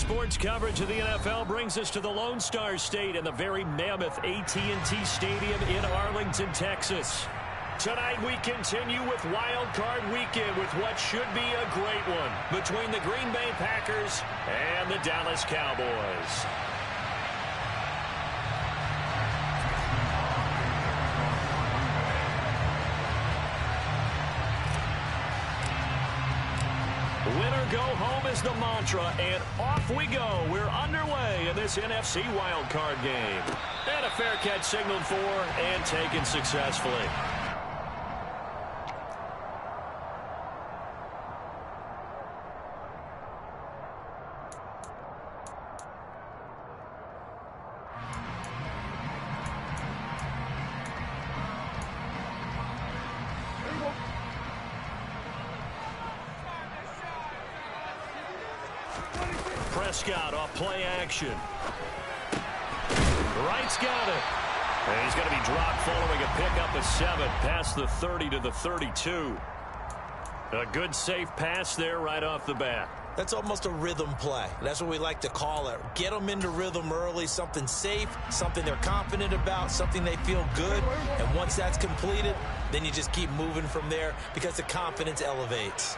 Sports coverage of the NFL brings us to the Lone Star State and the very mammoth AT&T Stadium in Arlington, Texas. Tonight we continue with Wild Card Weekend with what should be a great one between the Green Bay Packers and the Dallas Cowboys. Winner go home is the mantra, and off we go. We're underway in this NFC wildcard game. And a fair catch signaled for and taken successfully. Prescott off play action. Wright's got it. And he's going to be dropped following a pickup of 7 past the 30 to the 32. A good safe pass there right off the bat. That's almost a rhythm play. That's what we like to call it. Get them into rhythm early, something safe, something they're confident about, something they feel good. And once that's completed, then you just keep moving from there because the confidence elevates.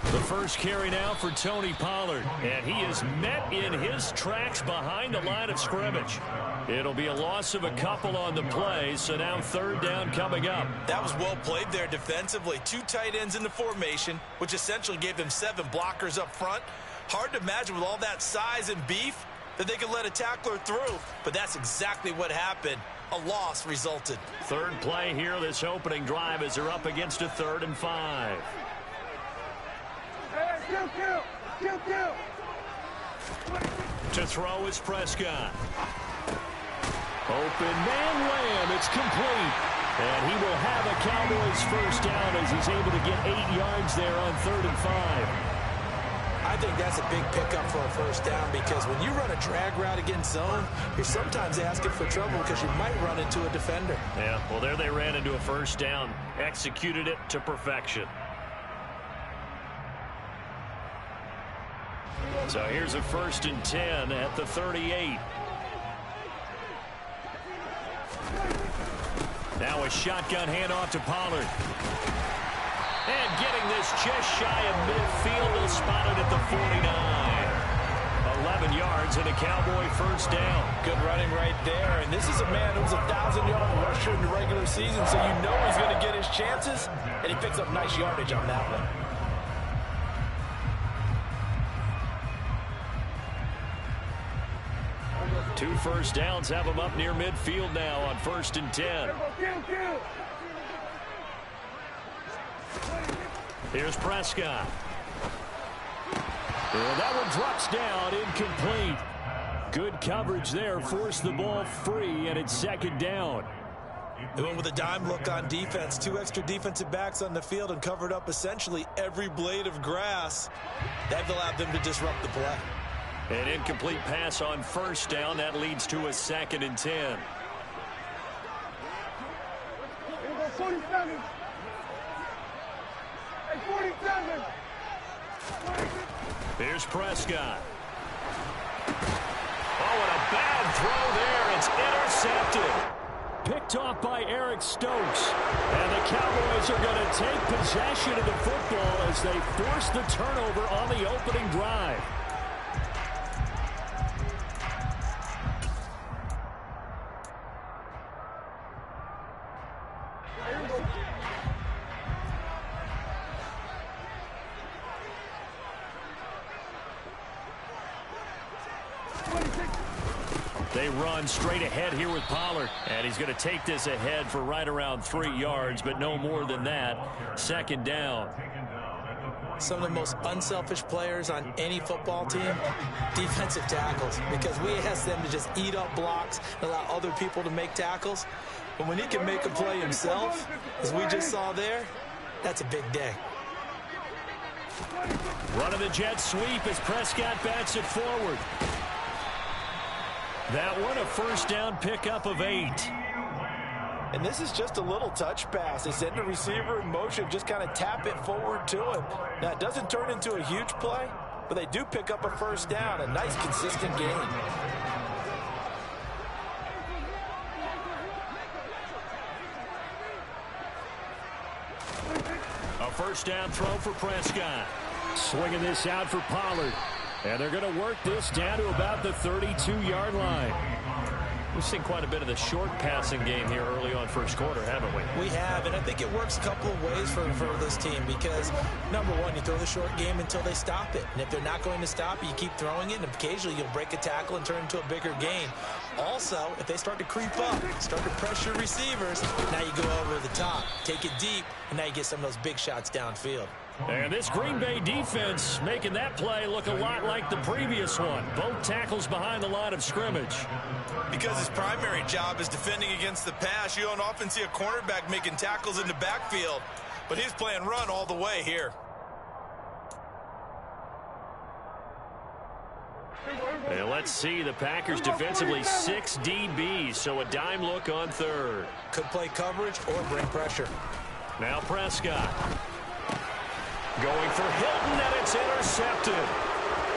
The first carry now for Tony Pollard, and he is met in his tracks behind the line of scrimmage. It'll be a loss of a couple on the play, so now third down coming up. That was well played there defensively. 2 tight ends in the formation, which essentially gave them 7 blockers up front. Hard to imagine with all that size and beef that they could let a tackler through, but that's exactly what happened. A loss resulted. Third play here this opening drive as they're up against a 3rd and 5. To throw is Prescott. Open man Lamb. It's complete. And he will have a Cowboys first down as he's able to get 8 yards there on 3rd and 5. I think that's a big pickup for a first down because when you run a drag route against zone, you're sometimes asking for trouble because you might run into a defender. Yeah, well, there they ran into a first down. Executed it to perfection. So here's a 1st and 10 at the 38. Now a shotgun handoff to Pollard. And getting this just shy of midfield, they'll spot it at the 49. 11 yards and a Cowboy first down. Good running right there. And this is a man who's a 1,000-yard rusher in the regular season, so you know he's going to get his chances. And he picks up nice yardage on that one. Two first downs have him up near midfield now on 1st and 10. Here's Prescott. And that one drops down, incomplete. Good coverage there, forced the ball free, and it's 2nd down. They went with a dime look on defense. 2 extra defensive backs on the field and covered up essentially every blade of grass. That allowed them to disrupt the play. An incomplete pass on first down. That leads to a 2nd and 10. 47. 47. Here's Prescott. Oh, and a bad throw there. It's intercepted. Picked off by Eric Stokes. And the Cowboys are going to take possession of the football as they force the turnover on the opening drive. They run straight ahead here with Pollard. And he's going to take this ahead for right around 3 yards, but no more than that. 2nd down. Some of the most unselfish players on any football team, defensive tackles, because we ask them to just eat up blocks and allow other people to make tackles. But when he can make a play himself, as we just saw there, that's a big day. Running the jet sweep as Prescott bats it forward. That one a first down pickup of 8. And this is just a little touch pass. They send the receiver in motion, just kind of tap it forward to him. Now, it doesn't turn into a huge play, but they do pick up a first down. A nice, consistent gain. A first down throw for Prescott. Swinging this out for Pollard. And they're going to work this down to about the 32-yard line. We've seen quite a bit of the short passing game here early on first quarter, haven't we? We have, and I think it works a couple of ways for this team because, number one, you throw the short game until they stop it. And if they're not going to stop it, you keep throwing it, and occasionally you'll break a tackle and turn into a bigger gain. Also, if they start to creep up, start to pressure receivers, now you go over the top, take it deep, and now you get some of those big shots downfield. And this Green Bay defense making that play look a lot like the previous one. Both tackles behind the line of scrimmage. Because his primary job is defending against the pass, you don't often see a cornerback making tackles in the backfield. But he's playing run all the way here. And let's see, the Packers defensively 6 DBs, so a dime look on third. Could play coverage or bring pressure. Now Prescott. Going for Hilton, and it's intercepted.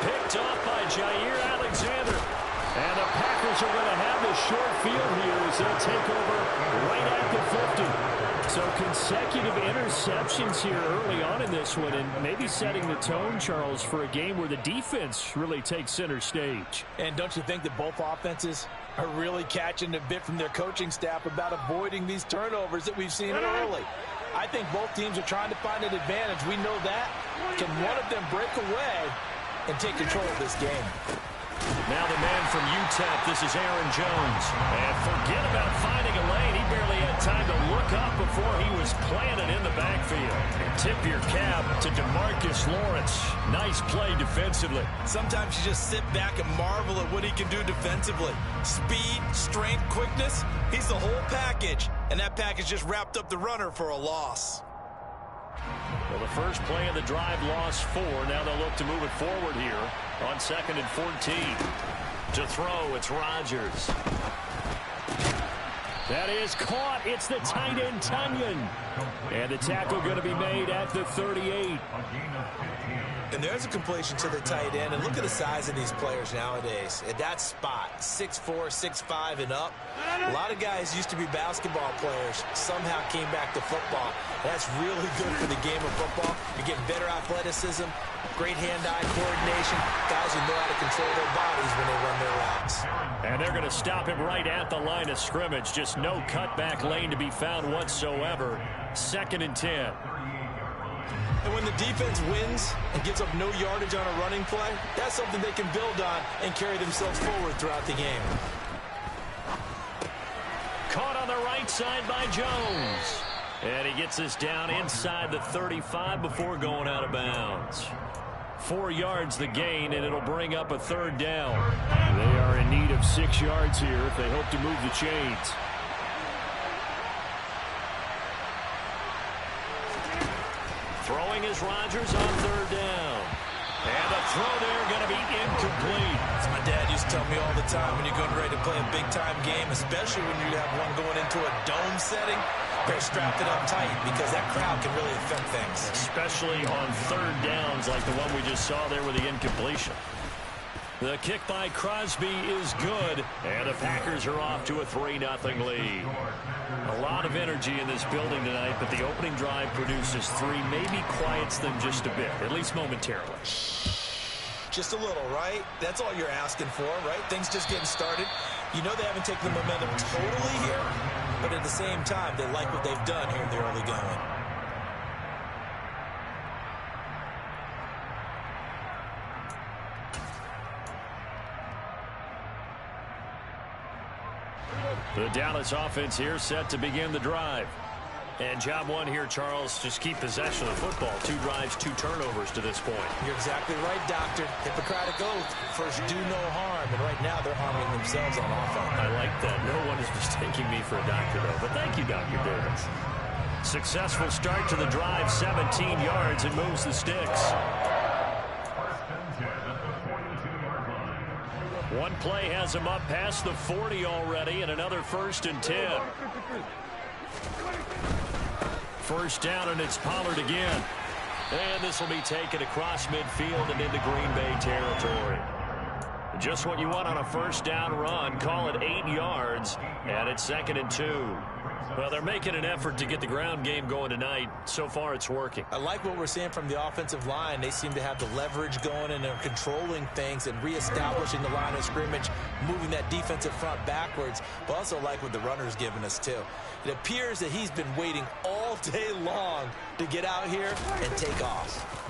Picked off by Jair Alexander. And the Packers are going to have the short field here as they'll take over right at the 50. So consecutive interceptions here early on in this one, and maybe setting the tone, Charles, for a game where the defense really takes center stage. And don't you think that both offenses are really catching a bit from their coaching staff about avoiding these turnovers that we've seen early? I think both teams are trying to find an advantage. We know that. Can one of them break away and take control of this game? Now the man from UTEP, this is Aaron Jones. And forget about finding a lane. He barely had time to look up before he was planted in the backfield. And tip your cap to DeMarcus Lawrence. Nice play defensively. Sometimes you just sit back and marvel at what he can do defensively. Speed, strength, quickness, he's the whole package. And that package just wrapped up the runner for a loss. Well, the first play of the drive lost 4. Now they'll look to move it forward here on 2nd and 14. To throw, it's Rodgers. That is caught. It's the tight end, Tunyon. And the tackle going to be made at the 38. And there's a completion to the tight end. And look at the size of these players nowadays. At that spot, 6'4", 6'5", and up. A lot of guys used to be basketball players. Somehow came back to football. That's really good for the game of football. You're getting better athleticism, great hand-eye coordination. Guys who know how to control their bodies when they run their routes. And they're going to stop him right at the line of scrimmage. Just no cutback lane to be found whatsoever. 2nd and 10. And when the defense wins and gives up no yardage on a running play, that's something they can build on and carry themselves forward throughout the game. Caught on the right side by Jones. And he gets this down inside the 35 before going out of bounds. 4 yards the gain, and it'll bring up a 3rd down. They are in need of 6 yards here if they hope to move the chains. Throwing is Rodgers on 3rd down. And the throw there going to be incomplete. As my dad used to tell me all the time, when you're going ready to play a big-time game, especially when you have one going into a dome setting, better strap it up tight because that crowd can really affect things. Especially on 3rd downs like the one we just saw there with the incompletion. The kick by Crosby is good, and the Packers are off to a 3-0 lead. A lot of energy in this building tonight, but the opening drive produces 3, maybe quiets them just a bit, at least momentarily. Just a little, right? That's all you're asking for, right? Things just getting started. You know they haven't taken the momentum totally here, but at the same time, they like what they've done here in the early going. The Dallas offense here set to begin the drive. And job 1 here, Charles, just keep possession of the football. 2 drives, 2 turnovers to this point. You're exactly right, Doctor. Hippocratic oath. First, do no harm. And right now, they're harming themselves on offense. I like that. No one is mistaking me for a doctor, though. But thank you, Dr. Davis. Successful start to the drive, 17 yards, and moves the sticks. One play has him up past the 40 already, and another 1st and 10. first down, and it's Pollard again. And this will be taken across midfield and into Green Bay territory. Just what you want on a first down run. Call it 8 yards, and it's 2nd and 2. Well, they're making an effort to get the ground game going tonight. So far, it's working. I like what we're seeing from the offensive line. They seem to have the leverage going, and they're controlling things and reestablishing the line of scrimmage, moving that defensive front backwards. But also like what the runner's giving us, too. It appears that he's been waiting all day long to get out here and take off.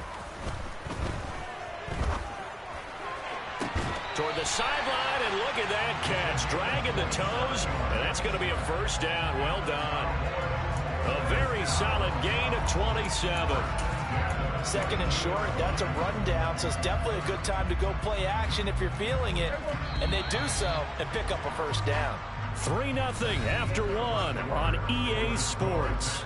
Toward the sideline, and look at that catch. Dragging the toes, and that's going to be a first down. Well done. A very solid gain of 27. 2nd and short, that's a rundown, so it's definitely a good time to go play action if you're feeling it. And they do so and pick up a first down. 3-0 after 1 on EA Sports.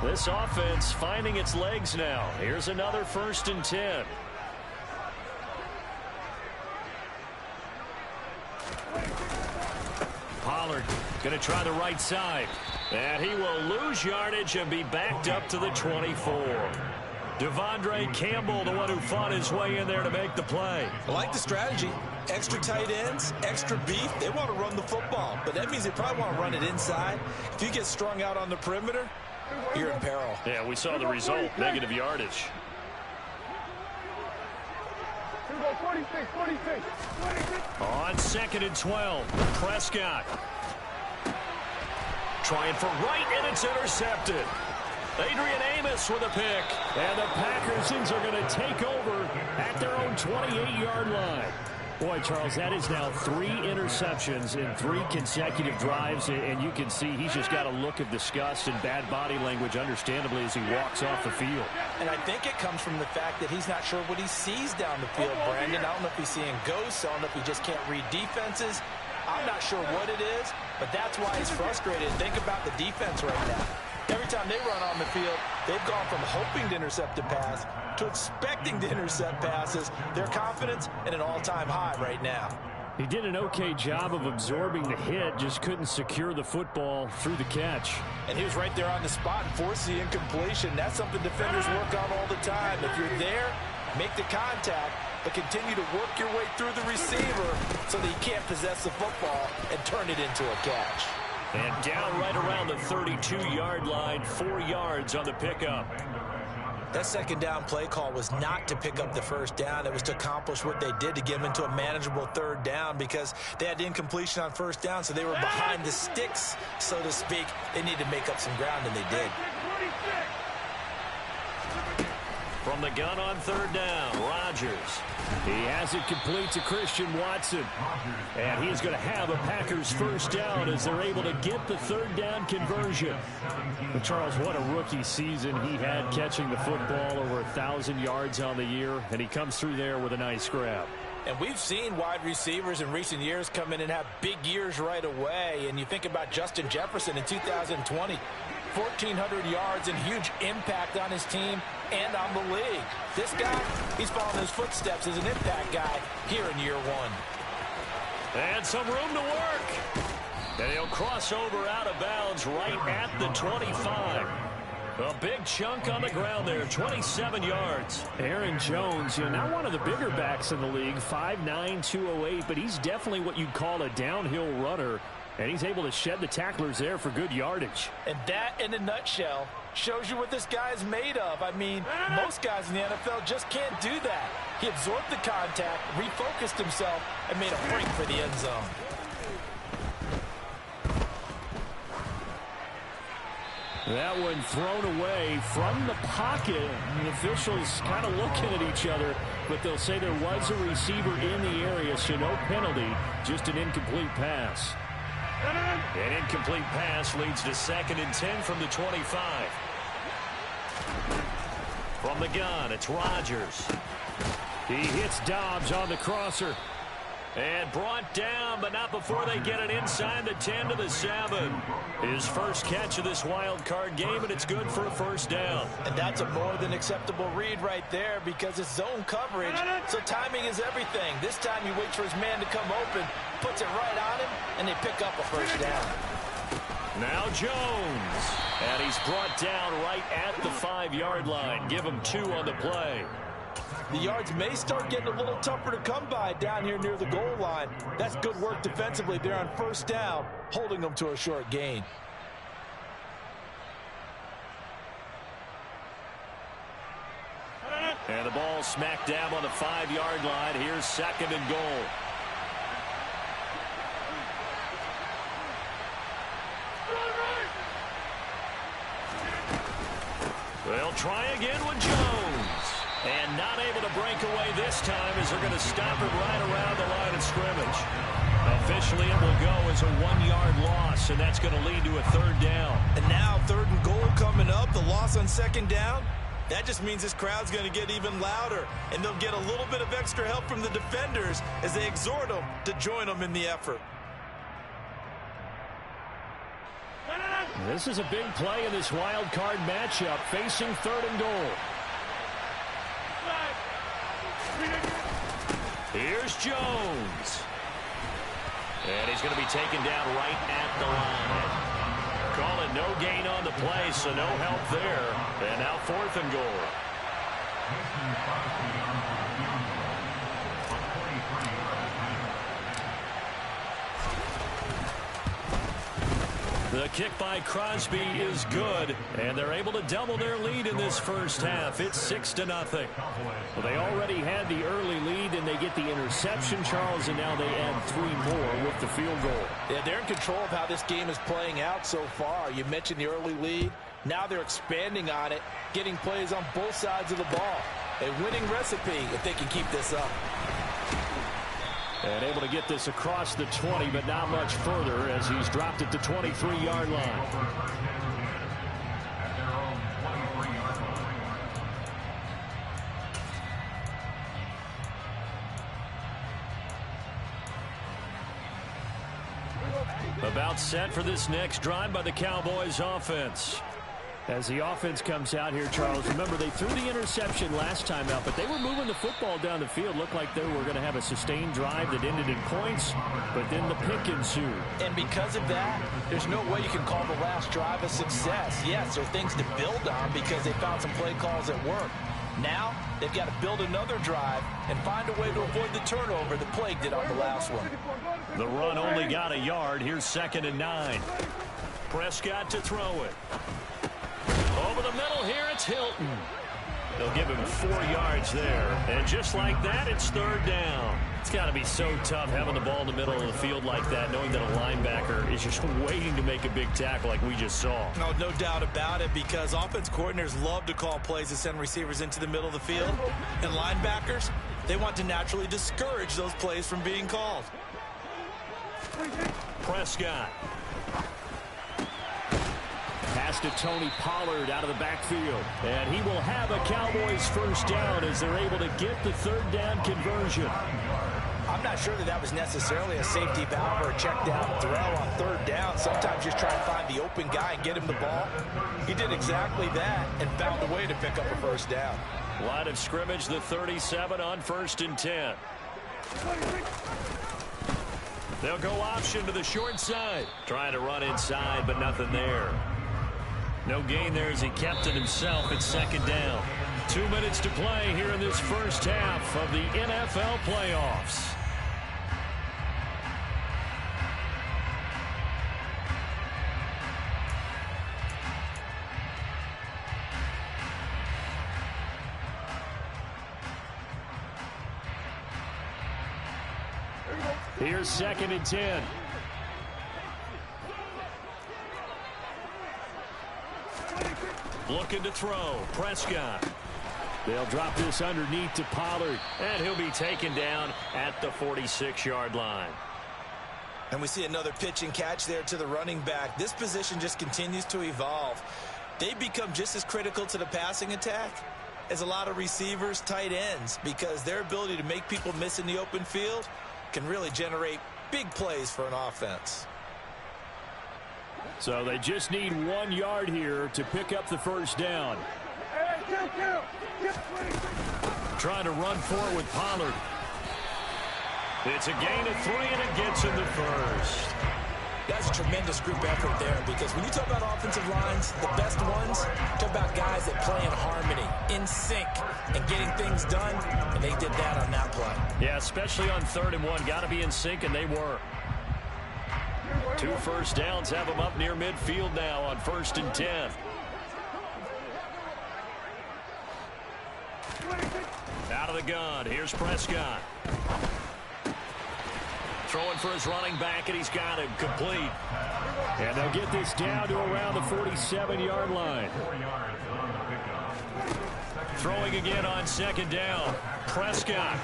This offense finding its legs now. Here's another 1st and 10. Pollard going to try the right side. And he will lose yardage and be backed up to the 24. Devondre Campbell, the one who fought his way in there to make the play. I like the strategy. Extra tight ends, extra beef. They want to run the football, but that means they probably want to run it inside. If you get strung out on the perimeter, you're in peril. Yeah, we saw the result, negative yardage. 46. On 2nd and 12, Prescott. Trying for right, and it's intercepted. Adrian Amos with a pick. And the Packersons are going to take over at their own 28-yard line. Boy, Charles, that is now 3 interceptions in 3 consecutive drives, and you can see he's just got a look of disgust and bad body language, understandably, as he walks off the field. And I think it comes from the fact that he's not sure what he sees down the field, Brandon. I don't know if he's seeing ghosts. I don't know if he just can't read defenses. I'm not sure what it is, but that's why he's frustrated. Think about the defense right now. Every time they run on the field, they've gone from hoping to intercept a pass to expecting to intercept passes. Their confidence at an all-time high right now. He did an okay job of absorbing the hit, just couldn't secure the football through the catch. And he was right there on the spot and forced the incompletion. That's something defenders work on all the time. If you're there, make the contact, but continue to work your way through the receiver so that you can't possess the football and turn it into a catch. And down right around the 32-yard line, 4 yards on the pickup. That 2nd down play call was not to pick up the first down. It was to accomplish what they did to get them into a manageable 3rd down because they had incompletion on 1st down, so they were behind the sticks, so to speak. They needed to make up some ground, and they did. From the gun on 3rd down, Rodgers. He has it complete to Christian Watson. And he is going to have a Packers first down as they're able to get the 3rd down conversion. But Charles, what a rookie season he had catching the football, over 1,000 yards on the year, and he comes through there with a nice grab. And we've seen wide receivers in recent years come in and have big years right away. And you think about Justin Jefferson in 2020. 1,400 yards and huge impact on his team and on the league. This guy, he's following his footsteps as an impact guy here in year 1. And some room to work. And he'll cross over out of bounds right at the 25. A big chunk on the ground there, 27 yards. Aaron Jones, not one of the bigger backs in the league, 5'9", 208, but he's definitely what you'd call a downhill runner. And he's able to shed the tacklers there for good yardage. And that, in a nutshell, shows you what this guy is made of. I mean, most guys in the NFL just can't do that. He absorbed the contact, refocused himself, and made a break for the end zone. That one thrown away from the pocket. The officials kind of looking at each other, but they'll say there was a receiver in the area, so no penalty, just an incomplete pass. An incomplete pass leads to 2nd and 10 from the 25. From the gun, it's Rodgers. He hits Dobbs on the crosser. And brought down, but not before they get it inside the 10 to the 7. His first catch of this wild card game, and it's good for a first down. And that's a more than acceptable read right there because it's zone coverage, so timing is everything. This time he waits for his man to come open, puts it right on him, and they pick up a first down. Now Jones, and he's brought down right at the 5-yard line. Give him 2 on the play. The yards may start getting a little tougher to come by down here near the goal line. That's good work defensively there on first down, holding them to a short gain. And the ball smack dab on the 5-yard line. Here's 2nd and goal. They'll try again with Jones. And not able to break away this time as they're going to stop it right around the line of scrimmage. Officially, it will go as a 1-yard loss, and that's going to lead to a 3rd down. And now 3rd and goal coming up, the loss on 2nd down. That just means this crowd's going to get even louder, and they'll get a little bit of extra help from the defenders as they exhort them to join them in the effort. This is a big play in this wild card matchup, facing 3rd and goal. Here's Jones. And he's going to be taken down right at the line. Call it no gain on the play, so no help there. And now 4th and goal. The kick by Crosby is good, and they're able to double their lead in this first half. It's 6-0. Well, they already had the early lead, and they get the interception, Charles, and now they add 3 more with the field goal. Yeah, they're in control of how this game is playing out so far. You mentioned the early lead. Now they're expanding on it, getting plays on both sides of the ball. A winning recipe if they can keep this up. And able to get this across the 20, but not much further as he's dropped at the 23-yard line. About set for this next drive by the Cowboys offense. As the offense comes out here, Charles, remember they threw the interception last time out, but they were moving the football down the field. Looked like they were going to have a sustained drive that ended in points, but then the pick ensued. And because of that, there's no way you can call the last drive a success. Yes, there are things to build on because they found some play calls that work. Now, they've got to build another drive and find a way to avoid the turnover the plague did on the last one. The run only got a yard. Here's 2nd and 9. Prescott to throw it. Over the middle here, it's Hilton. They'll give him 4 yards there. And just like that, it's 3rd down. It's got to be so tough having the ball in the middle of the field like that, knowing that a linebacker is just waiting to make a big tackle like we just saw. No doubt about it, because offense coordinators love to call plays to send receivers into the middle of the field. And linebackers, they want to naturally discourage those plays from being called. Prescott. Pass to Tony Pollard out of the backfield. And he will have a Cowboys first down as they're able to get the 3rd down conversion. I'm not sure that was necessarily a safety valve or a check down throw on 3rd down. Sometimes just try and find the open guy and get him the ball. He did exactly that and found a way to pick up a first down. Line of scrimmage, the 37 on 1st and 10. They'll go option to the short side. Trying to run inside, but nothing there. No gain there as he kept it himself at 2nd down. 2 minutes to play here in this first half of the NFL playoffs. Here's 2nd and 10. Looking to throw. Prescott. They'll drop this underneath to Pollard, and he'll be taken down at the 46-yard line. And we see another pitch and catch there to the running back. This position just continues to evolve. They become just as critical to the passing attack as a lot of receivers, tight ends, because their ability to make people miss in the open field can really generate big plays for an offense. So they just need 1 yard here to pick up the first down. Trying to run forward with Pollard. It's a gain of 3, and it gets him the first. That's a tremendous group effort there, because when you talk about offensive lines, the best ones, talk about guys that play in harmony, in sync, and getting things done, and they did that on that play. Yeah, especially on 3rd and 1. Got to be in sync, and they were. 2 first downs have them up near midfield now on 1st and 10. Out of the gun. Here's Prescott. Throwing for his running back, and he's got him complete. And they'll get this down to around the 47-yard line. Throwing again on 2nd down. Prescott.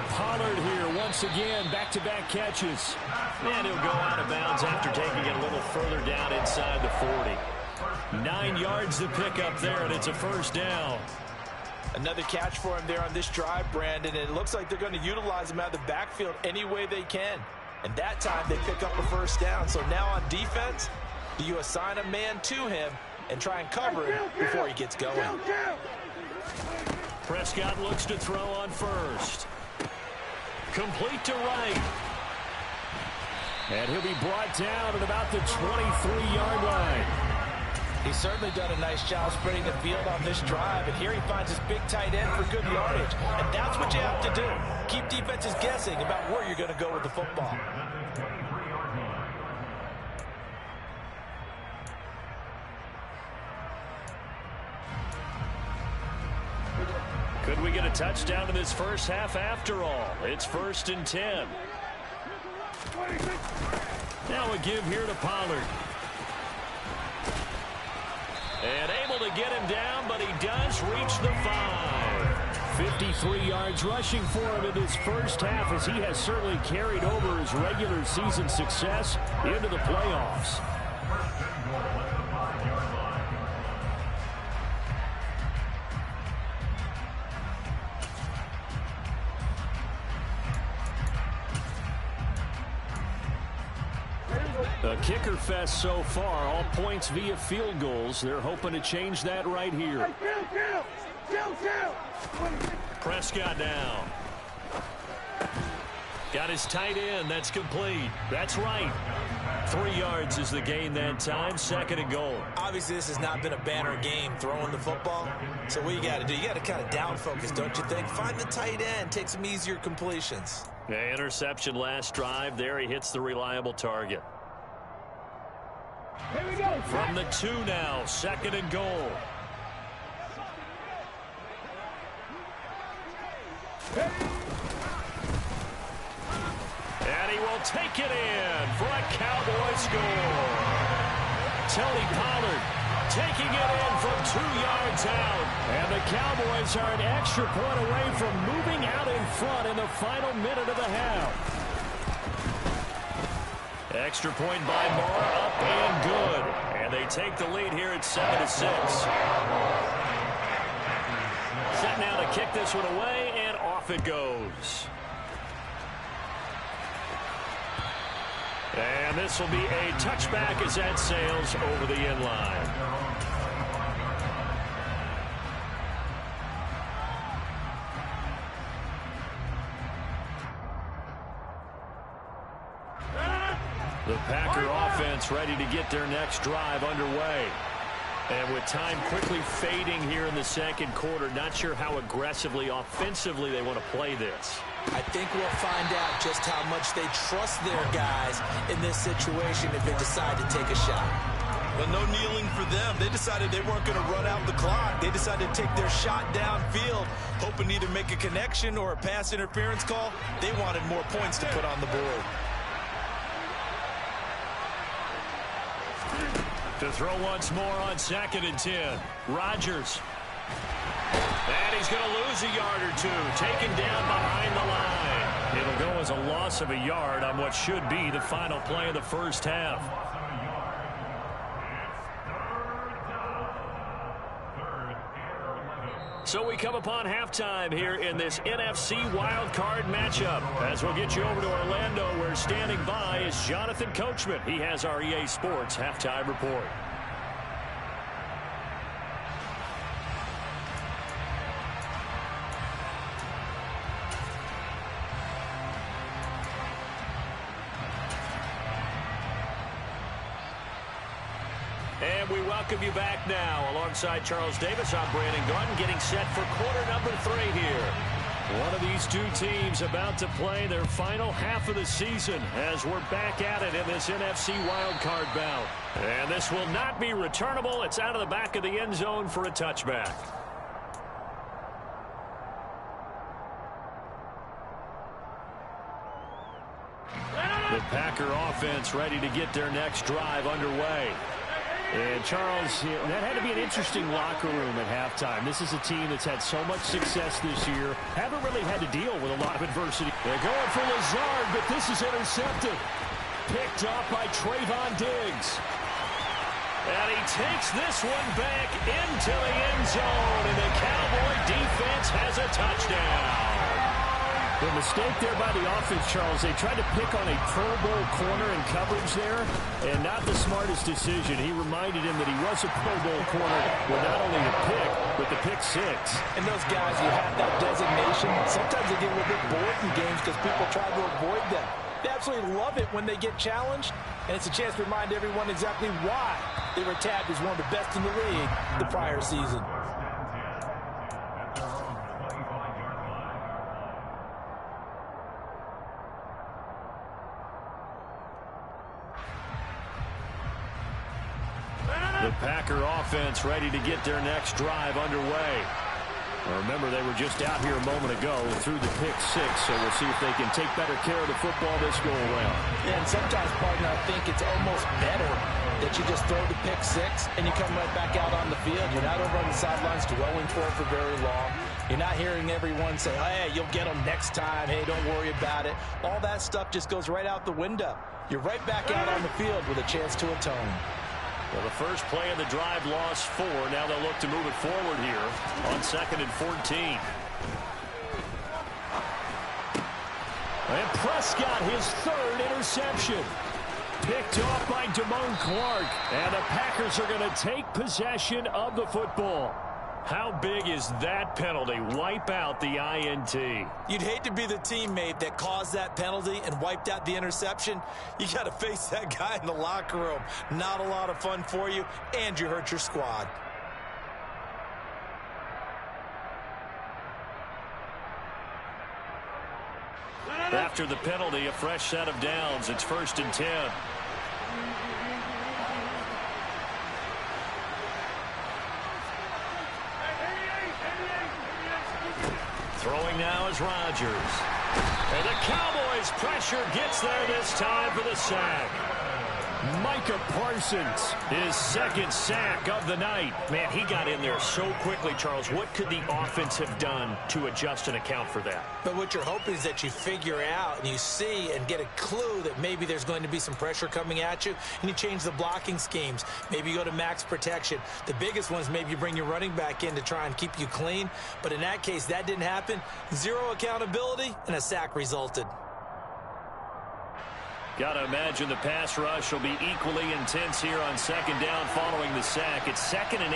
Pollard here once again. Back-to-back catches. And he'll go out of bounds after taking it a little further down inside the 40. 9 yards to pick up there, and it's a first down. Another catch for him there on this drive, Brandon. And it looks like they're going to utilize him out of the backfield any way they can. And that time they pick up a first down. So now on defense, do you assign a man to him and try and cover him before he gets going? Prescott looks to throw on first. Complete to right. And he'll be brought down at about the 23-yard line. He's certainly done a nice job spreading the field on this drive, and here he finds his big tight end for good yardage. And that's what you have to do. Keep defenses guessing about where you're going to go with the football. Could we get a touchdown in this first half after all? It's 1st and 10. Now a give here to Pollard. And able to get him down, but he does reach the 5. 53 yards rushing for him in this first half, as he has certainly carried over his regular season success into the playoffs. A kicker fest so far, all points via field goals. They're hoping to change that right here. Prescott down. Got his tight end. That's complete. That's right. 3 yards is the gain that time. 2nd and goal. Obviously, this has not been a banner game throwing the football. So what you got to do, you got to kind of down focus, don't you think? Find the tight end. Take some easier completions. Yeah, interception last drive. There he hits the reliable target. Here we go. From the 2 now, 2nd and goal. And he will take it in for a Cowboy score. Tony Pollard taking it in from 2 yards out. And the Cowboys are an extra point away from moving out in front in the final minute of the half. Extra point by Moore, up and good. And they take the lead here at 7-6. Set now to kick this one away, and off it goes. And this will be a touchback as that sails over the end line. The Packer offense ready to get their next drive underway. And with time quickly fading here in the 2nd quarter, not sure how aggressively, offensively they want to play this. I think we'll find out just how much they trust their guys in this situation if they decide to take a shot. Well, no kneeling for them. They decided they weren't going to run out the clock. They decided to take their shot downfield, hoping to either make a connection or a pass interference call. They wanted more points to put on the board. To throw once more on 2nd and 10. Rodgers. And he's going to lose a yard or two. Taken down behind the line. It'll go as a loss of a yard on what should be the final play of the first half. So we come upon halftime here in this NFC Wildcard matchup. As we'll get you over to Orlando, where standing by is Jonathan Coachman. He has our EA Sports halftime report. And we welcome you back now. Alongside Charles Davis, I'm Brandon Garden, getting set for quarter number 3 here. One of these two teams about to play their final half of the season as we're back at it in this NFC wildcard bout. And this will not be returnable. It's out of the back of the end zone for a touchback. The Packer offense ready to get their next drive underway. And Charles, that had to be an interesting locker room at halftime. This is a team that's had so much success this year. Haven't really had to deal with a lot of adversity. They're going for Lazard, but this is intercepted. Picked off by Trayvon Diggs. And he takes this one back into the end zone. And the Cowboy defense has a touchdown. The mistake there by the offense, Charles, they tried to pick on a Pro Bowl corner in coverage there, and not the smartest decision. He reminded him that he was a Pro Bowl corner with not only the pick, but the pick 6. And those guys who have that designation, sometimes they get a little bit bored in games because people try to avoid them. They absolutely love it when they get challenged, and it's a chance to remind everyone exactly why they were tagged as one of the best in the league the prior season. The Packer offense ready to get their next drive underway. Remember, they were just out here a moment ago through the pick 6, so we'll see if they can take better care of the football this go around. Yeah, and sometimes, partner, I think it's almost better that you just throw the pick 6 and you come right back out on the field. You're not over on the sidelines dwelling for it for very long. You're not hearing everyone say, hey, you'll get them next time. Hey, don't worry about it. All that stuff just goes right out the window. You're right back out on the field with a chance to atone. Well, the first play of the drive lost 4. Now they'll look to move it forward here on 2nd and 14. And Prescott, his 3rd interception. Picked off by Damone Clark. And the Packers are going to take possession of the football. How big is that penalty? Wipe out the INT. You'd hate to be the teammate that caused that penalty and wiped out the interception. You got to face that guy in the locker room. Not a lot of fun for you, and you hurt your squad. After the penalty, a fresh set of downs. It's 1st and 10. Throwing now is Rodgers. And the Cowboys' pressure gets there this time for the sack. Micah Parsons, his 2nd sack of the night. Man, he got in there so quickly, Charles. What could the offense have done to adjust and account for that? But what you're hoping is that you figure out and you see and get a clue that maybe there's going to be some pressure coming at you, and you change the blocking schemes. Maybe you go to max protection. The biggest one is maybe you bring your running back in to try and keep you clean. But in that case, that didn't happen. 0 accountability, and a sack resulted. Got to imagine the pass rush will be equally intense here on 2nd down following the sack. It's 2nd and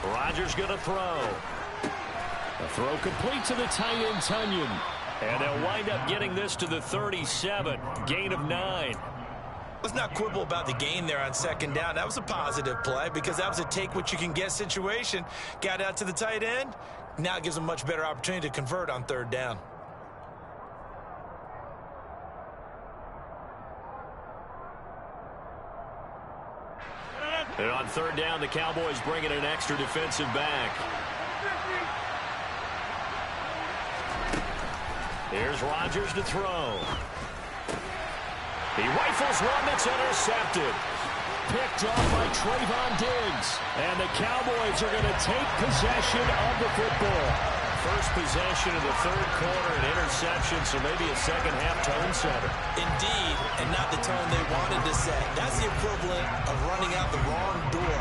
18. Rodgers going to throw. The throw complete to the tight end, Tunyon. And they'll wind up getting this to the 37. Gain of 9. Let's not quibble about the gain there on 2nd down. That was a positive play because that was a take-what-you-can-get situation. Got out to the tight end. Now it gives them a much better opportunity to convert on 3rd down. And on 3rd down, the Cowboys bring in an extra defensive back. Here's Rodgers to throw. He rifles one that's intercepted. Picked off by Trayvon Diggs. And the Cowboys are going to take possession of the football. First possession of the 3rd quarter, an interception, so maybe a second-half tone setter. Indeed, and not the tone they wanted to set. That's the equivalent of running out the wrong door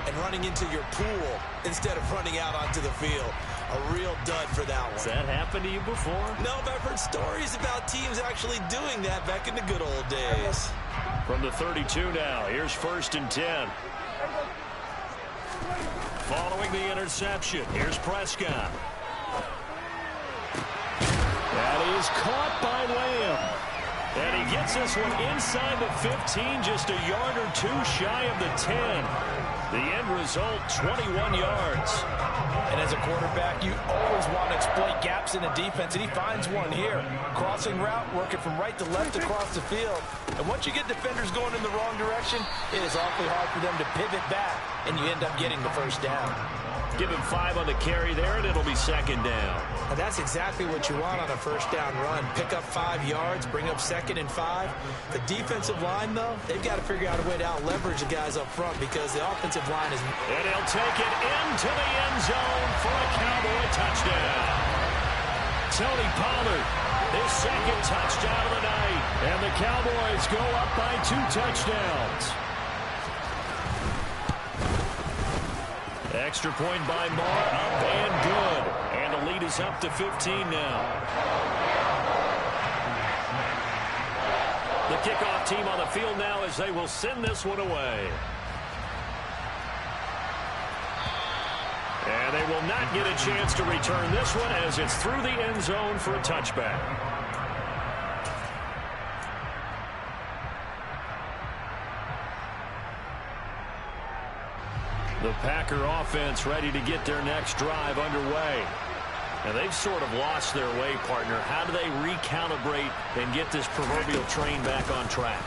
and and running into your pool instead of running out onto the field. A real dud for that one. Has that happened to you before? No, but I've heard stories about teams actually doing that back in the good old days. From the 32 now, here's 1st and 10. Following the interception, here's Prescott. That is caught by Lamb. And he gets this one inside the 15, just a yard or two shy of the 10. The end result, 21 yards. And as a quarterback, you always want to exploit gaps in a defense, and he finds one here. Crossing route, working from right to left across the field. And once you get defenders going in the wrong direction, it is awfully hard for them to pivot back, and you end up getting the first down. Give him 5 on the carry there, and it'll be 2nd down. And that's exactly what you want on a first down run. Pick up 5 yards, bring up 2nd and 5. The defensive line, though, they've got to figure out a way to out-leverage the guys up front because the offensive line is... And he'll take it into the end zone for a Cowboy touchdown. Tony Pollard, his 2nd touchdown of the night. And the Cowboys go up by 2 touchdowns. Extra point by Marr, up and good. And the lead is up to 15 now. The kickoff team on the field now as they will send this one away. And they will not get a chance to return this one as it's through the end zone for a touchback. The Packer offense ready to get their next drive underway. And they've sort of lost their way, partner. How do they recalibrate and get this proverbial train back on track?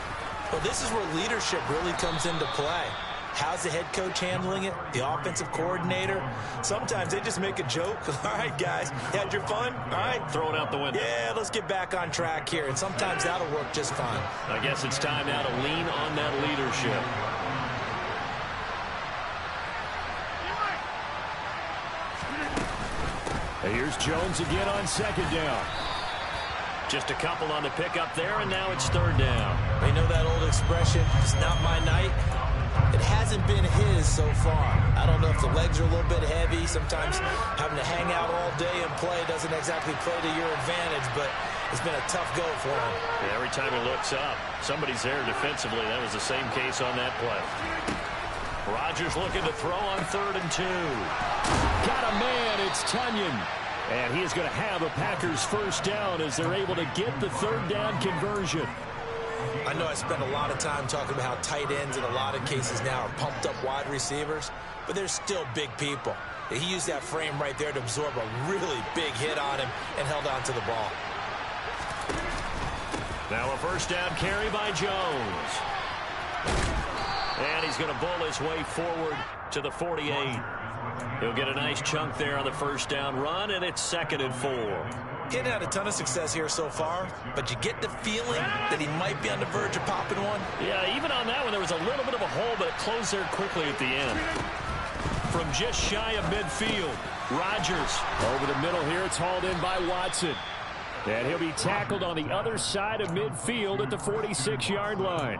Well, this is where leadership really comes into play. How's the head coach handling it? The offensive coordinator? Sometimes they just make a joke. All right, guys, you had your fun? All right. Throw it out the window. Yeah, let's get back on track here. And sometimes that'll work just fine. I guess it's time now to lean on that leadership. Here's Jones again on 2nd down. Just a couple on the pickup there, and now it's 3rd down. You know that old expression, it's not my night? It hasn't been his so far. I don't know if the legs are a little bit heavy. Sometimes having to hang out all day and play doesn't exactly play to your advantage, but it's been a tough go for him. Yeah, every time he looks up, somebody's there defensively. That was the same case on that play. Rodgers looking to throw on 3rd and 2. Got a man, it's Tunyon. And he is going to have a Packers first down as they're able to get the 3rd down conversion. I know I spent a lot of time talking about how tight ends in a lot of cases now are pumped up wide receivers, but they're still big people. He used that frame right there to absorb a really big hit on him and held on to the ball. Now a first down carry by Jones. And he's going to bull his way forward to the 48. He'll get a nice chunk there on the first down run, and it's 2nd and 4. He hadn't had a ton of success here so far, but you get the feeling that he might be on the verge of popping one. Yeah, even on that one, there was a little bit of a hole, but it closed there quickly at the end. From just shy of midfield, Rodgers over the middle here. It's hauled in by Watson. And he'll be tackled on the other side of midfield at the 46-yard line.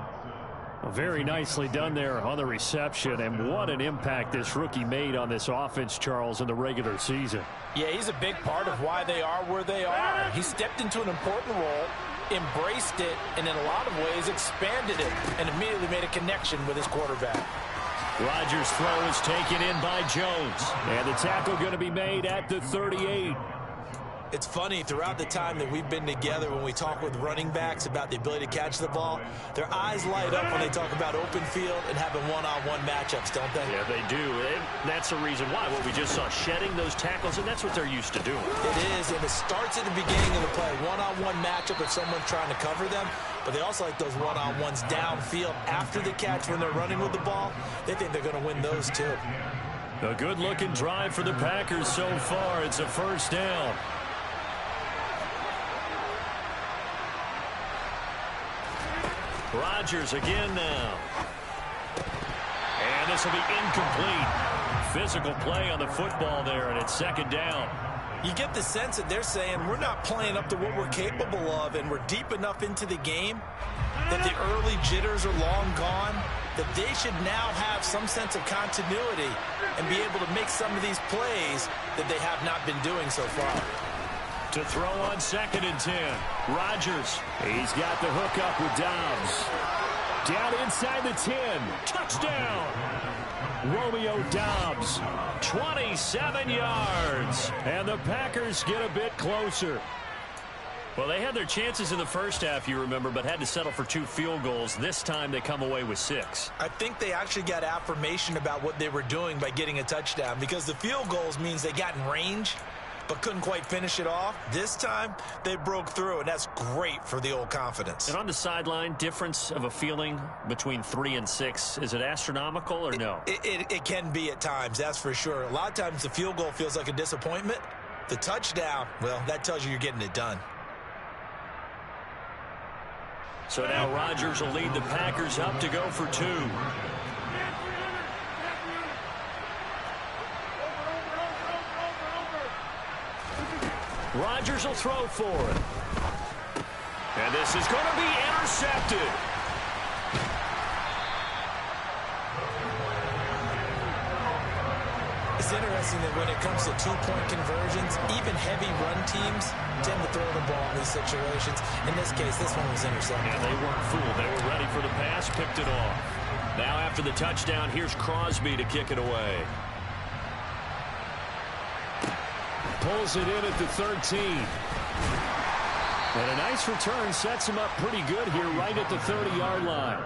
Very nicely done there on the reception, and what an impact this rookie made on this offense, Charles, in the regular season. Yeah, he's a big part of why they are where they are. He stepped into an important role, embraced it, and in a lot of ways expanded it, and immediately made a connection with his quarterback. Rodgers' throw is taken in by Jones, and the tackle going to be made at the 38. It's funny, throughout the time that we've been together, when we talk with running backs about the ability to catch the ball, their eyes light up when they talk about open field and having one-on-one matchups, don't they? Yeah, they do. And that's the reason why. What we just saw, shedding those tackles, and that's what they're used to doing. It is, and it starts at the beginning of the play. One-on-one matchup if someone's trying to cover them, but they also like those one-on-ones downfield after the catch when they're running with the ball. They think they're going to win those too. A good-looking drive for the Packers so far. It's a first down. Rodgers again now. And this will be incomplete. Physical play on the football there, and it's 2nd down. You get the sense that they're saying we're not playing up to what we're capable of, and we're deep enough into the game that the early jitters are long gone. that they should now have some sense of continuity and be able to make some of these plays that they have not been doing so far. To throw on 2nd and 10. Rodgers. He's got the hook up with Dobbs. Down inside the 10. Touchdown. Romeo Dobbs. 27 yards. And the Packers get a bit closer. Well, they had their chances in the first half, you remember, but had to settle for 2 field goals. This time they come away with 6. I think they actually got affirmation about what they were doing by getting a touchdown, because the field goals means they got in range but couldn't quite finish it off. This time they broke through, and that's great for the old confidence. And on the sideline, difference of a feeling between 3 and 6, is it astronomical or no? It can be at times, that's for sure. A lot of times the field goal feels like a disappointment. The touchdown, well, that tells you you're getting it done. So now Rodgers will lead the Packers up to go for 2. Rodgers will throw for it. And this is going to be intercepted. It's interesting that when it comes to 2-point conversions, even heavy run teams tend to throw the ball in these situations. In this case, this one was intercepted. Yeah, they weren't fooled. They were ready for the pass, picked it off. Now after the touchdown, here's Crosby to kick it away. Pulls it in at the 13. And a nice return sets him up pretty good here right at the 30-yard line.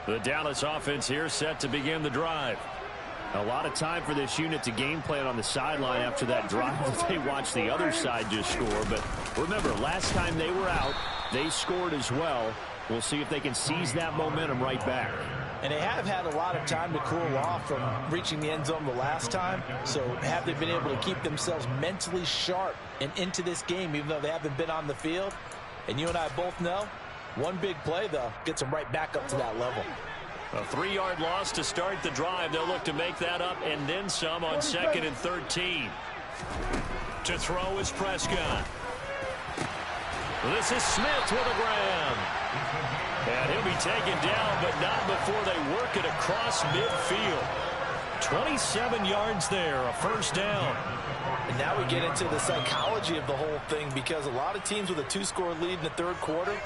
The Dallas offense here set to begin the drive. A lot of time for this unit to game plan on the sideline after that drive that they watched the other side just score. But remember, last time they were out, they scored as well. We'll see if they can seize that momentum right back. And they have had a lot of time to cool off from reaching the end zone the last time. So have they been able to keep themselves mentally sharp and into this game, even though they haven't been on the field? And you and I both know, one big play, though, gets them right back up to that level. A 3-yard loss to start the drive. They'll look to make that up and then some on 2nd and 13. To throw is Prescott. This is Smith with a grab. And he'll be taken down, but not before they work it across midfield. 27 yards there, a first down. And now we get into the psychology of the whole thing, because a lot of teams with a 2-score lead in the third quarter,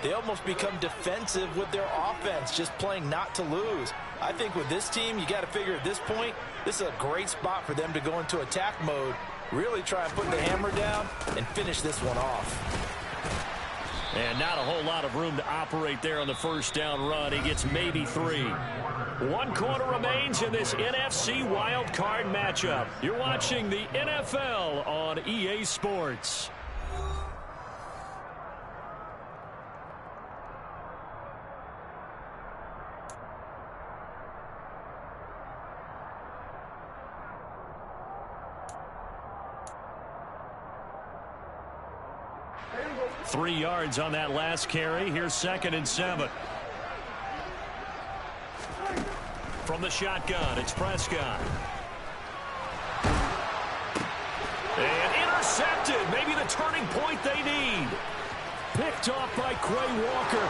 they almost become defensive with their offense, just playing not to lose. I think with this team, you got to figure at this point, this is a great spot for them to go into attack mode, really try and put the hammer down and finish this one off. And not a whole lot of room to operate there on the first down run. He gets maybe 3. 1 quarter remains in this NFC Wildcard matchup. You're watching the NFL on EA Sports. Three yards on that last carry. Here's 2nd and 7. From the shotgun, it's Prescott. And intercepted. Maybe the turning point they need. Picked off by Quay Walker.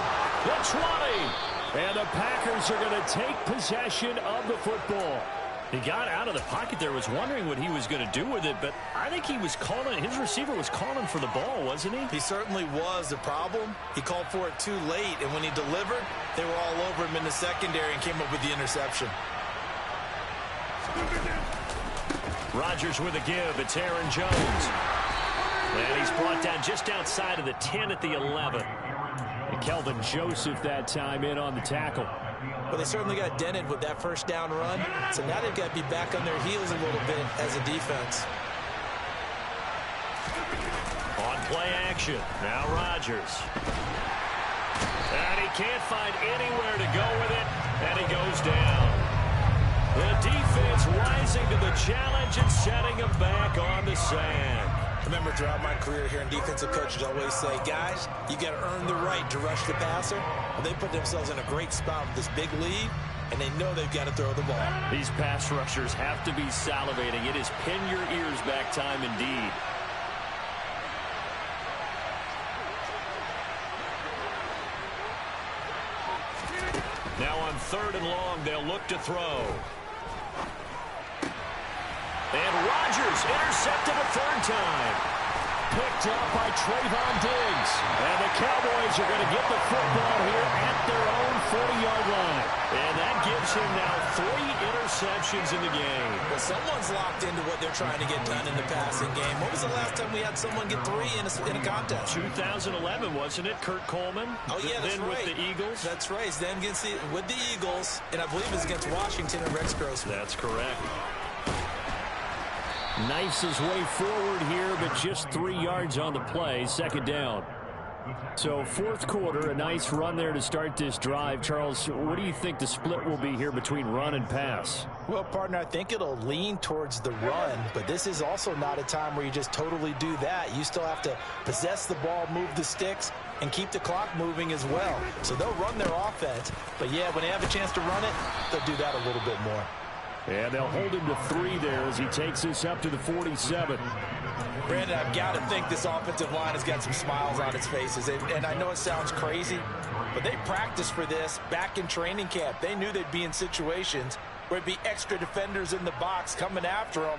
The 20. And the Packers are going to take possession of the football. He got out of the pocket there, was wondering what he was going to do with it, but I think he was calling, his receiver was calling for the ball, wasn't he? He certainly was. The problem, he called for it too late, and when he delivered, they were all over him in the secondary and came up with the interception. Rodgers with a give. It's Aaron Jones. And he's brought down just outside of the 10 at the 11. And Kelvin Joseph that time in on the tackle. Well, they certainly got dented with that first down run, so now they've got to be back on their heels a little bit as a defense. On play action, now Rodgers. And he can't find anywhere to go with it, and he goes down. The defense rising to the challenge and setting him back on the sand. Remember, throughout my career here in defensive coaches always say, guys, you got to earn the right to rush the passer. Well, they put themselves in a great spot with this big lead. and they know they've got to throw the ball. These pass rushers have to be salivating. It is pin your ears back time indeed. Now on 3rd and long, they'll look to throw. And Rodgers intercepted a 3rd time. Picked up by Trayvon Diggs. And the Cowboys are going to get the football here at their own 40-yard line. And that gives him now 3 interceptions in the game. Well, someone's locked into what they're trying to get done in the passing game. When was the last time we had someone get 3 in a contest? 2011, wasn't it? Kurt Coleman. Oh, yeah, that's then right. With the Eagles. That's right. Then with the Eagles, and I believe it's against Washington and Rex Grossman. That's correct. Knifes his way forward here, but just 3 yards on the play. 2nd down. So 4th quarter, a nice run there to start this drive. Charles, what do you think the split will be here between run and pass? Well, partner, I think it'll lean towards the run, but this is also not a time where you just totally do that. You still have to possess the ball, move the sticks, and keep the clock moving as well. So they'll run their offense, but yeah, when they have a chance to run it, they'll do that a little bit more. And they'll hold him to 3 there as he takes this up to the 47. Brandon, I've got to think this offensive line has got some smiles on its faces. And I know it sounds crazy, but they practiced for this back in training camp. They knew they'd be in situations where it'd be extra defenders in the box coming after them,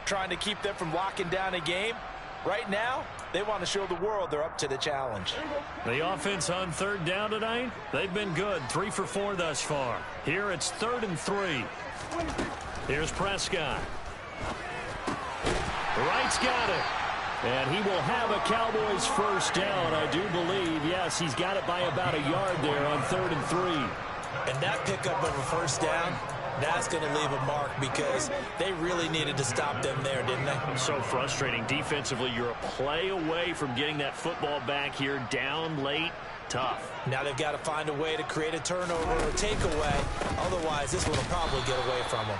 trying to keep them from locking down a game. Right now, they want to show the world they're up to the challenge. The offense on 3rd down tonight, they've been good. 3 for 4 thus far. Here it's 3rd and 3. Here's Prescott. Wright's got it. And he will have a Cowboys 1st down, I do believe. Yes, he's got it by about a yard there on 3rd and 3. And that pickup of a 1st down, that's going to leave a mark because they really needed to stop them there, didn't they? So frustrating. Defensively, you're a play away from getting that football back here down late. Tough. Now they've got to find a way to create a turnover or takeaway. Otherwise, this one will probably get away from them.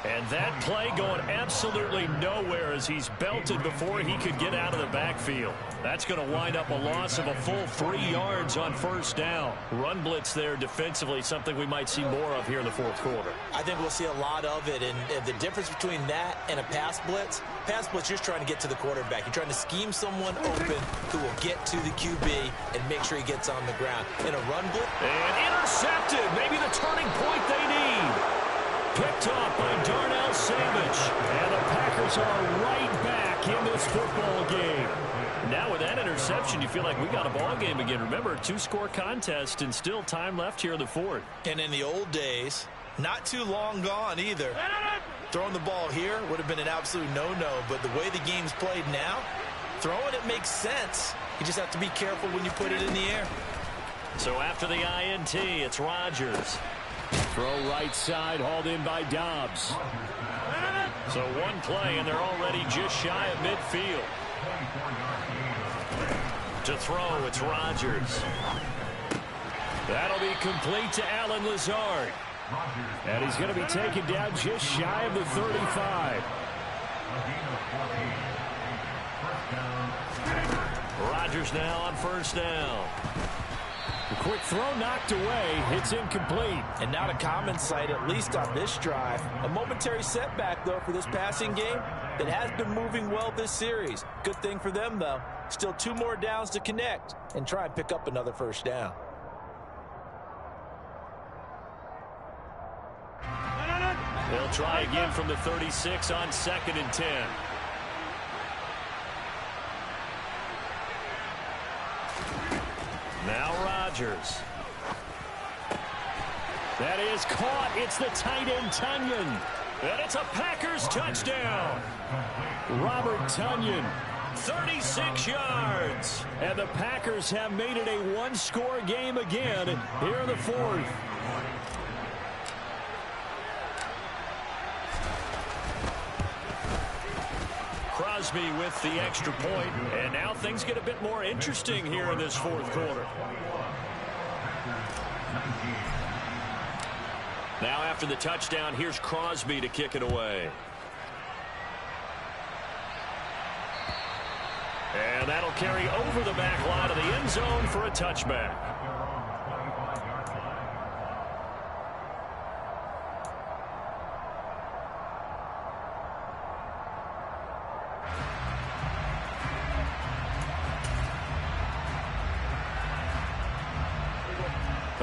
And that play going absolutely nowhere as he's belted before he could get out of the backfield. That's going to wind up a loss of a full 3 yards on 1st down. Run blitz there defensively, something we might see more of here in the 4th quarter. I think we'll see a lot of it. And the difference between that and a pass blitz, you're just trying to get to the quarterback. You're trying to scheme someone open who will get to the QB and make sure he gets on the ground. In a run blitz. And intercepted. Maybe the turning point they need. Picked off by Darnell Savage. And the Packers are right back in this football game. Now with that interception, you feel like we got a ball game again. Remember, a 2-score contest and still time left here in the 4th. And in the old days, not too long gone either. Throwing the ball here would have been an absolute no-no. But the way the game's played now, throwing it makes sense. You just have to be careful when you put it in the air. So after the INT, it's Rodgers. Throw right side, hauled in by Dobbs. So one play, and they're already just shy of midfield. To throw, it's Rodgers. That'll be complete to Allen Lazard. And he's going to be taken down just shy of the 35. Rodgers now on 1st down. The quick throw knocked away. It's incomplete. And not a common sight, at least on this drive. A momentary setback, though, for this passing game that has been moving well this series. Good thing for them, though. Still 2 more downs to connect and try and pick up another 1st down. They'll try again from the 36 on 2nd and 10. Now Rodgers. That is caught. It's the tight end, Tonyan. And it's a Packers touchdown. Robert Tonyan, 36 yards. And the Packers have made it a 1-score game again here in the 4th. Crosby with the extra point, and now things get a bit more interesting here in this 4th quarter. Now after the touchdown, here's Crosby to kick it away. And that'll carry over the back line of the end zone for a touchback.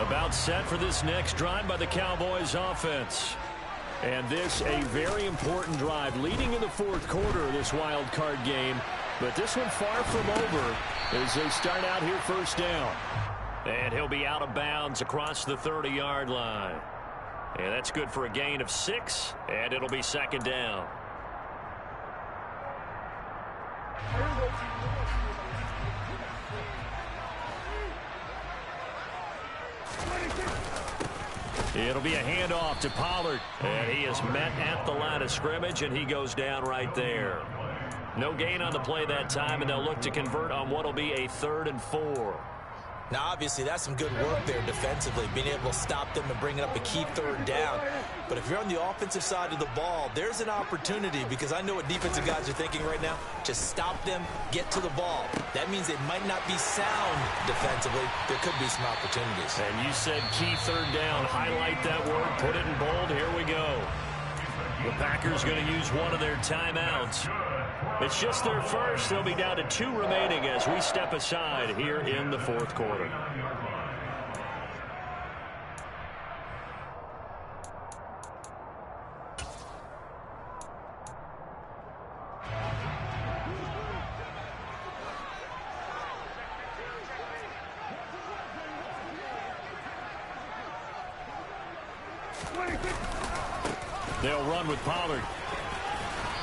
About set for this next drive by the Cowboys offense. And this a very important drive leading in the fourth quarter of this wild card game. But this one far from over as they start out here first down. And he'll be out of bounds across the 30-yard line. And that's good for a gain of 6, and it'll be second down. It'll be a handoff to Pollard. And he is met at the line of scrimmage, and he goes down right there. No gain on the play that time, and they'll look to convert on what will be a 3rd and 4. Now, obviously, that's some good work there defensively, being able to stop them and bringing up a key 3rd down. But if you're on the offensive side of the ball, there's an opportunity, because I know what defensive guys are thinking right now. Just stop them, get to the ball. That means they might not be sound defensively. There could be some opportunities. And you said key 3rd down. Highlight that word, put it in bold. Here we go. The Packers going to use one of their timeouts. It's just their first. They'll be down to 2 remaining as we step aside here in the fourth quarter. They'll run with Pollard.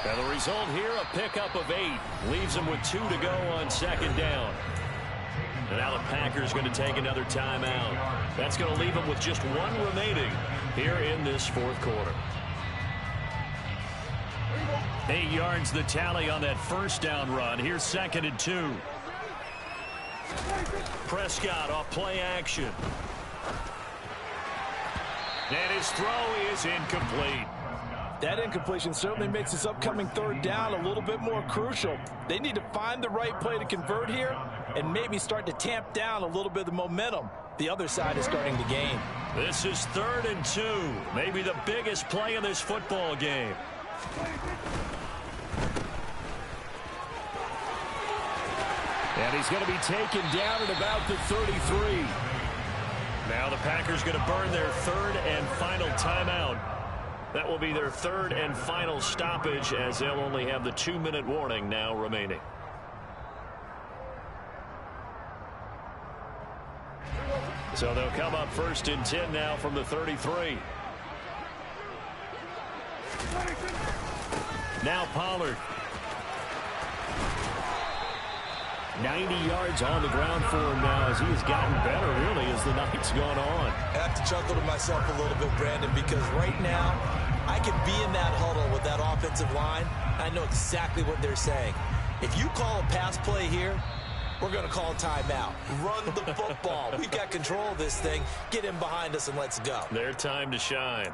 And the result here, a pickup of 8. Leaves them with 2 to go on second down. And now the Packers going to take another timeout. That's going to leave them with just 1 remaining here in this fourth quarter. 8 yards the tally on that first down run. Here's 2nd and 2. Prescott off play action. And his throw is incomplete. That incompletion certainly makes this upcoming 3rd down a little bit more crucial. They need to find the right play to convert here and maybe start to tamp down a little bit of the momentum the other side is starting to gain. This is 3rd and 2. Maybe the biggest play in this football game. And he's going to be taken down at about the 33. Now the Packers going to burn their 3rd and final timeout. That will be their 3rd and final stoppage, as they'll only have the 2-minute warning now remaining. So they'll come up 1st and 10 now from the 33. Now Pollard. 90 yards on the ground for him now as he has gotten better, really, as the night's gone on. I have to chuckle to myself a little bit, Brandon, because right now I can be in that huddle with that offensive line. I know exactly what they're saying. If you call a pass play here, we're going to call a timeout. Run the football. We've got control of this thing. Get in behind us and let's go. Their time to shine.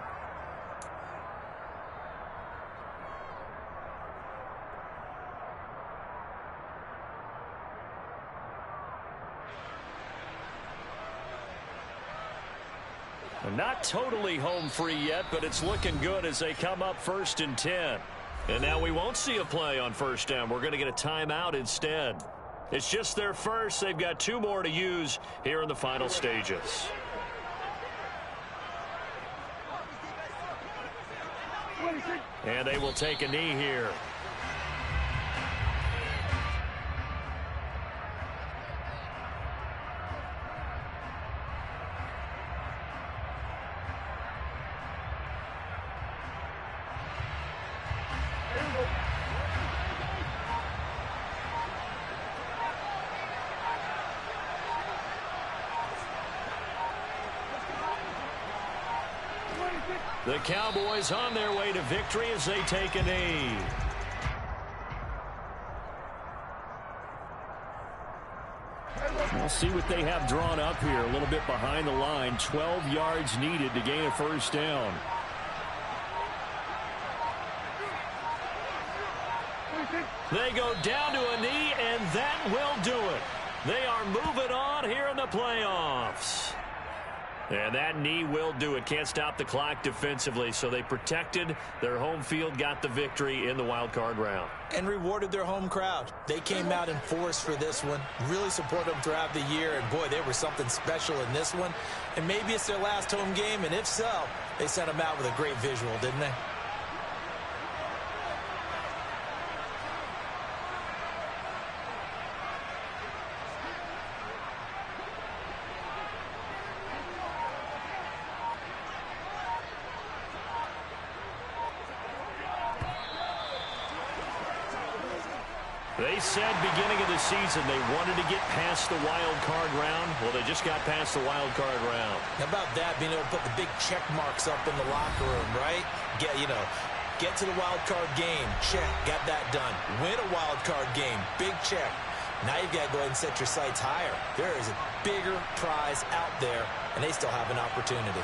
Not totally home free yet, but it's looking good as they come up 1st and 10. And now we won't see a play on 1st down. We're going to get a timeout instead. It's just their first. They've got 2 more to use here in the final stages. And they will take a knee here. The Cowboys on their way to victory as they take a knee. We'll see what they have drawn up here a little bit behind the line. 12 yards needed to gain a 1st down. They go down to a knee, and that will do it. They are moving on here in the playoffs. And that knee will do it. Can't stop the clock defensively, so they protected their home field, got the victory in the wild card round. And rewarded their home crowd. They came out in force for this one, really supported them throughout the year, and boy, they were something special in this one. And maybe it's their last home game, and if so, they sent them out with a great visual, didn't they? They said beginning of the season they wanted to get past the wild card round. Well, they just got past the wild card round. How about that, being able to put the big check marks up in the locker room, right? Get to the wild card game, check, got that done. Win a wild card game, big check. Now you've got to go ahead and set your sights higher. There is a bigger prize out there, and they still have an opportunity.